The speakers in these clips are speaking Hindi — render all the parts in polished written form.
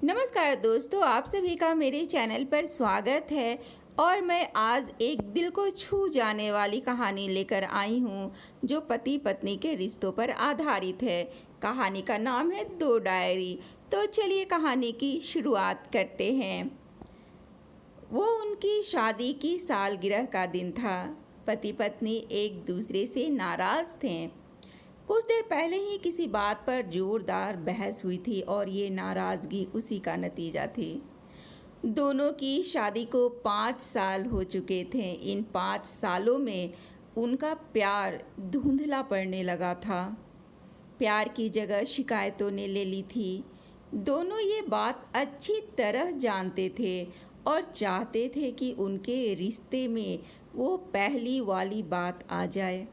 नमस्कार दोस्तों, आप सभी का मेरे चैनल पर स्वागत है। और मैं आज एक दिल को छू जाने वाली कहानी लेकर आई हूँ जो पति पत्नी के रिश्तों पर आधारित है। कहानी का नाम है दो डायरी। तो चलिए कहानी की शुरुआत करते हैं। वो उनकी शादी की सालगिरह का दिन था। पति पत्नी एक दूसरे से नाराज़ थे। कुछ देर पहले ही किसी बात पर जोरदार बहस हुई थी और ये नाराज़गी उसी का नतीजा थी। दोनों की शादी को 5 साल हो चुके थे। इन 5 सालों में उनका प्यार धुंधला पड़ने लगा था। प्यार की जगह शिकायतों ने ले ली थी। दोनों ये बात अच्छी तरह जानते थे और चाहते थे कि उनके रिश्ते में वो पहली वाली बात आ जाए,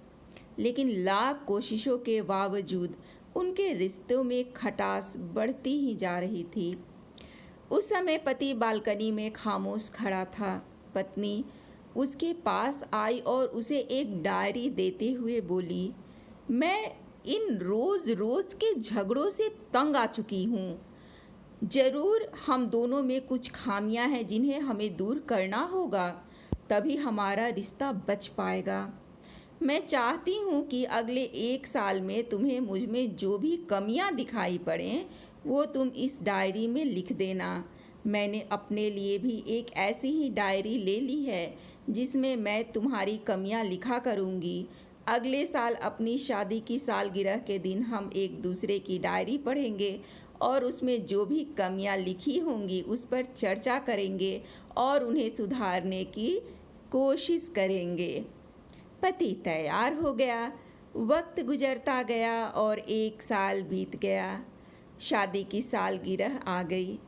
लेकिन लाख कोशिशों के बावजूद उनके रिश्तों में खटास बढ़ती ही जा रही थी। उस समय पति बालकनी में खामोश खड़ा था। पत्नी उसके पास आई और उसे एक डायरी देते हुए बोली, मैं इन रोज़ रोज़ के झगड़ों से तंग आ चुकी हूँ। ज़रूर हम दोनों में कुछ खामियां हैं जिन्हें हमें दूर करना होगा, तभी हमारा रिश्ता बच पाएगा। मैं चाहती हूँ कि अगले 1 साल में तुम्हें मुझ में जो भी कमियाँ दिखाई पड़ें वो तुम इस डायरी में लिख देना। मैंने अपने लिए भी एक ऐसी ही डायरी ले ली है जिसमें मैं तुम्हारी कमियाँ लिखा करूँगी। अगले साल अपनी शादी की सालगिरह के दिन हम एक दूसरे की डायरी पढ़ेंगे और उसमें जो भी कमियाँ लिखी होंगी उस पर चर्चा करेंगे और उन्हें सुधारने की कोशिश करेंगे। पति तैयार हो गया। वक्त गुजरता गया और 1 साल बीत गया। शादी की सालगिरह आ गई।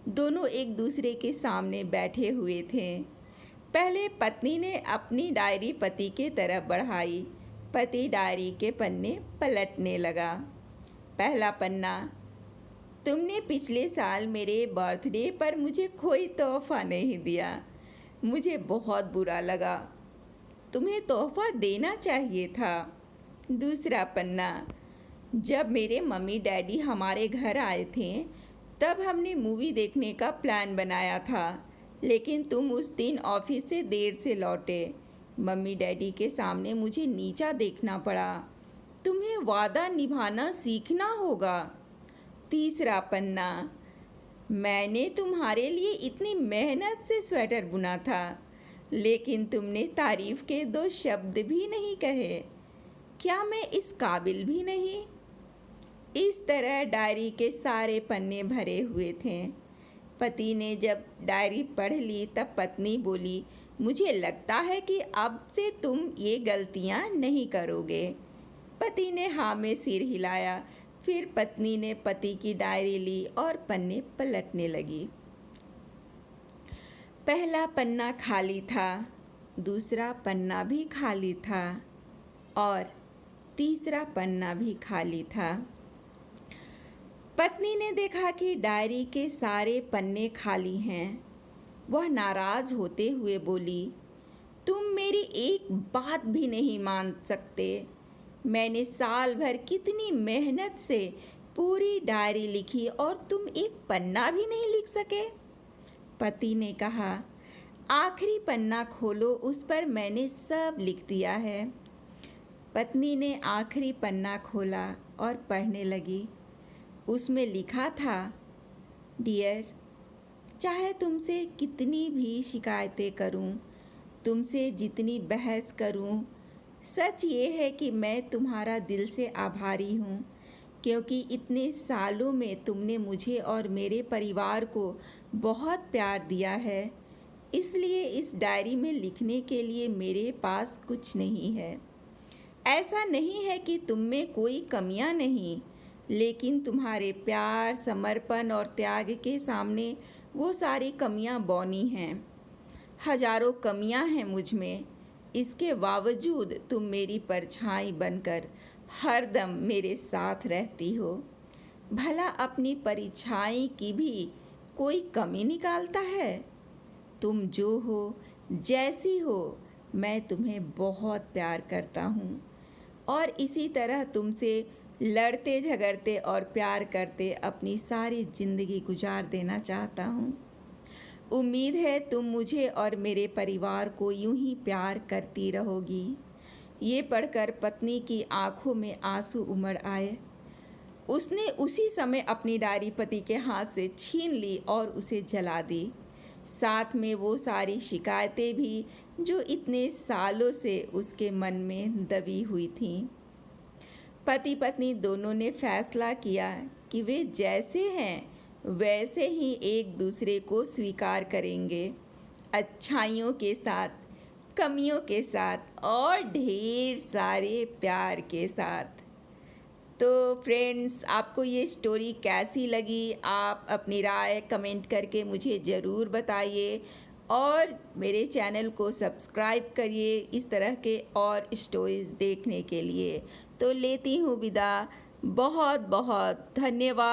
दोनों एक दूसरे के सामने बैठे हुए थे। पहले पत्नी ने अपनी डायरी पति के तरफ बढ़ाई। पति डायरी के पन्ने पलटने लगा। पहला पन्ना, तुमने पिछले साल मेरे बर्थडे पर मुझे कोई तोहफा नहीं दिया। मुझे बहुत बुरा लगा। तुम्हें तोहफा देना चाहिए था। दूसरा पन्ना, जब मेरे मम्मी डैडी हमारे घर आए थे तब हमने मूवी देखने का प्लान बनाया था, लेकिन तुम उस दिन ऑफिस से देर से लौटे। मम्मी डैडी के सामने मुझे नीचा देखना पड़ा। तुम्हें वादा निभाना सीखना होगा। तीसरा पन्ना, मैंने तुम्हारे लिए इतनी मेहनत से स्वेटर बुना था, लेकिन तुमने तारीफ के 2 शब्द भी नहीं कहे। क्या मैं इस काबिल भी नहीं? इस तरह डायरी के सारे पन्ने भरे हुए थे। पति ने जब डायरी पढ़ ली तब पत्नी बोली, मुझे लगता है कि अब से तुम ये गलतियां नहीं करोगे। पति ने हाँ में सिर हिलाया। फिर पत्नी ने पति की डायरी ली और पन्ने पलटने लगी। पहला पन्ना खाली था, दूसरा पन्ना भी खाली था और तीसरा पन्ना भी खाली था। पत्नी ने देखा कि डायरी के सारे पन्ने खाली हैं। वह नाराज़ होते हुए बोली, तुम मेरी एक बात भी नहीं मान सकते। मैंने साल भर कितनी मेहनत से पूरी डायरी लिखी और तुम एक पन्ना भी नहीं लिख सके। पति ने कहा, आखिरी पन्ना खोलो, उस पर मैंने सब लिख दिया है। पत्नी ने आखिरी पन्ना खोला और पढ़ने लगी। उसमें लिखा था, डियर, चाहे तुमसे कितनी भी शिकायतें करूं, तुमसे जितनी बहस करूं, सच ये है कि मैं तुम्हारा दिल से आभारी हूं, क्योंकि इतने सालों में तुमने मुझे और मेरे परिवार को बहुत प्यार दिया है। इसलिए इस डायरी में लिखने के लिए मेरे पास कुछ नहीं है। ऐसा नहीं है कि तुम में कोई कमियां नहीं, लेकिन तुम्हारे प्यार, समर्पण और त्याग के सामने वो सारी कमियां बौनी हैं। हजारों कमियां हैं मुझ में, इसके बावजूद तुम मेरी परछाई बनकर हरदम मेरे साथ रहती हो। भला अपनी परछाई की भी कोई कमी निकालता है? तुम जो हो, जैसी हो, मैं तुम्हें बहुत प्यार करता हूँ और इसी तरह तुमसे लड़ते झगड़ते और प्यार करते अपनी सारी ज़िंदगी गुजार देना चाहता हूँ। उम्मीद है तुम मुझे और मेरे परिवार को यूं ही प्यार करती रहोगी। ये पढ़कर पत्नी की आंखों में आंसू उमड़ आए। उसने उसी समय अपनी डायरी पति के हाथ से छीन ली और उसे जला दी, साथ में वो सारी शिकायतें भी जो इतने सालों से उसके मन में दबी हुई थीं। पति पत्नी दोनों ने फैसला किया कि वे जैसे हैं वैसे ही एक दूसरे को स्वीकार करेंगे, अच्छाइयों के साथ, कमियों के साथ और ढेर सारे प्यार के साथ। तो फ्रेंड्स, आपको ये स्टोरी कैसी लगी? आप अपनी राय कमेंट करके मुझे ज़रूर बताइए और मेरे चैनल को सब्सक्राइब करिए इस तरह के और स्टोरीज़ देखने के लिए। तो लेती हूँ विदा। बहुत बहुत धन्यवाद।